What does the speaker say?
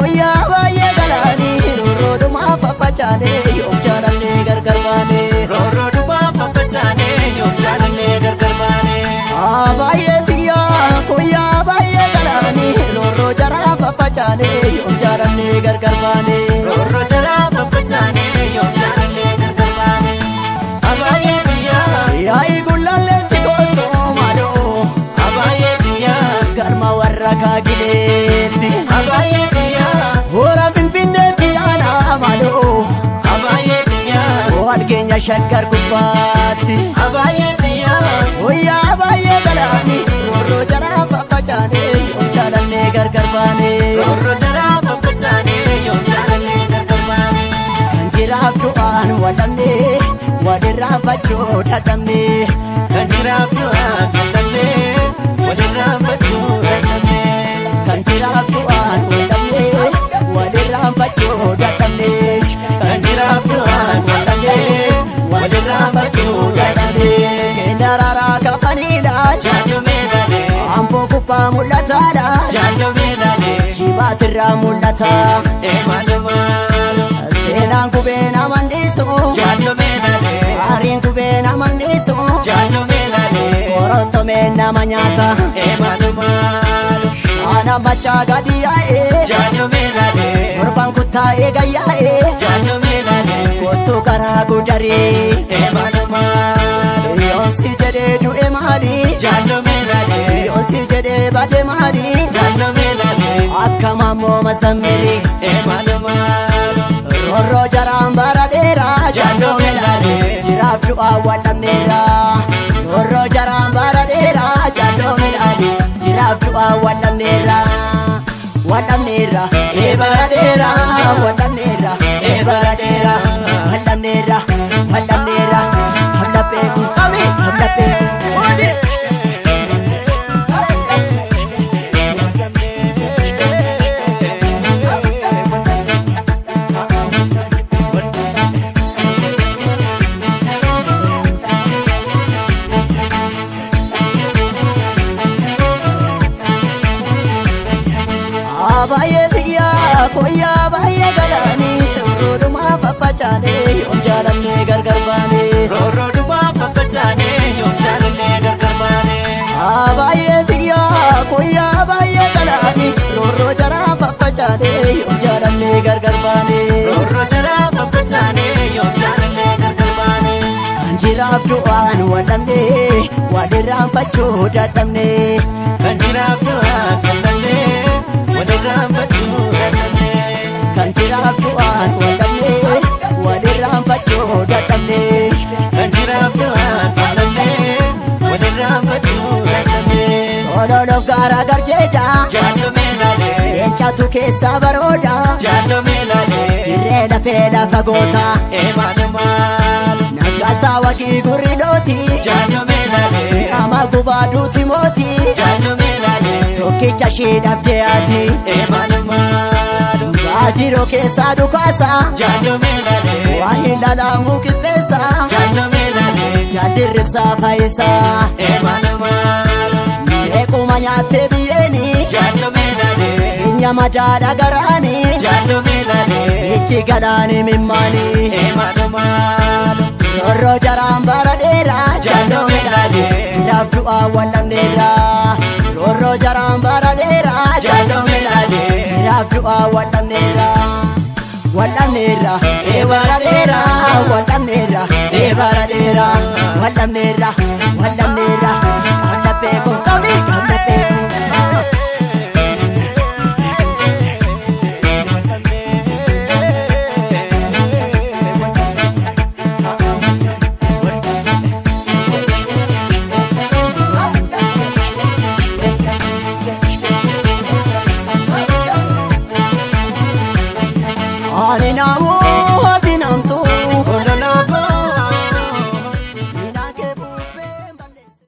koyyaa baay'ee galaanii roorroodhumaa faffacaane yoom jaalannee gargar baane roorroodhumaa faffacaane yoom jaalannee gargar baane baay'ee xiyyaa koyyaa baay'ee galaanii roorroo jaraa faffacaane yoom jaalannee gargar baane roorroo jaraa faffacaane yoom jaalannee gargar baane baay'ee xiyyaa yaa'ii gullalleetti goottoo maaloo baay'ee xiyyaa garma warra kaagileetti baay'ee xiyyaa hora finfinneetti aanaa maaloo baay'ee xiyyaa walgeenya shakkar gubbaatti baay'ee xiyyaa koyyaa baay'ee galaanii roorroo jaraa faffacaane yoom jaalannee gargar baane roorroo jaraa faffacaane yoom jaalannee gargar baane kan jiraaf du'aan walamne walirraa fachoo dadhabne kan jiraaf du'aan walamne walirraa fachoo dadhabne kan jiraaf du'aan walamne walirraa fachoo dadhabne kan jiraaf du'aan walamne walirraa fachoo dadhabne daraaraa kafaniidha jaalloo meedhalee amboo gubbaa mul'ataadha jaalloo meedhalee shibaatirraa mul'ata maalumaalo seenaan gubee naman dhiisu jaalloo meedhalee aariin gubee naman dhiisu jaalloo meedhalee korottomeen nama nyaata maalumaalo ana machaa gadi yaa'ee jaalloo meedhalee torban kuttaa'ee gayyaa'ee jaalloo meedhalee kottuu karaa gudarii maalumaalo yoosi jedhee du'e maali jaalloo meedhalee yoosi jedhee bade maali jaalloo meedhalee akka mammoo masammiri maalumaalo roorroo jaraan bara dheeraa jaalloo meedhalee jiraaf du'aa wallamneera roorroo jaraan bara dheeraa jaalloo meedhalee jiraaf du'aa wallamneera wallamneera bara dheeraa wallamneera bara dheeraa wallamneera wallamneera hallapheeku hallapheeku odi baay'ee xiyyaa koyyaa baay'ee galaanii roorroodhumaa faffacaane yoom jaalannee gargar baane roorroodhumaa faffacaane yoom jaalannee gargar baane baay'ee xiyyaa koyyaa baay'ee galaanii roorroo jaraa faffacaane yoom jaalannee gargar baane roorroo jaraa faffacaane yoom jaalannee gargar baane kan jiraaf du'aan walamne walirraan fachoo dadhabne kan jiraaf du'aan walamne walirraan fachoo dadhabne kan jiraaf du'aan walamne walirraan fachoo dadhabne kan jiraaf du'aan walamne walirraan fachoo dadhabne ololof gaara garjeedha jaalloo meedhalee leencatu keessaa barooda jaalloo meedhalee dirree lafee lafa goota maalumaalo naggaasaa wagii gurridooti jaalloo meedhalee nama gubaa duuti mooti jaalloo meedhalee tokkicha shii dhabdee ati maalumaalo waajiroo keessaa dhukaasa jaalloo meedhalee waa hin lalaamuu qixxeessa jaalloo meedhalee jaaldirribsaa faayisaa maalumaalo eekuma nyaattee biyyeeni jaalloo meedhalee hinya madaadha garaani jaalloo meedhalee ichi galaani mimmaani maalumaalo roorroo jaraan bara dheeraa jaalloo meedhalee jiraaf du'aa wallamneera roorroo jaraan bara dheeraa jaalloo meedhalee jiraaf du'aa wallamneera wallamneera bara dheeraa wallamneera bara dheeraa wallamneera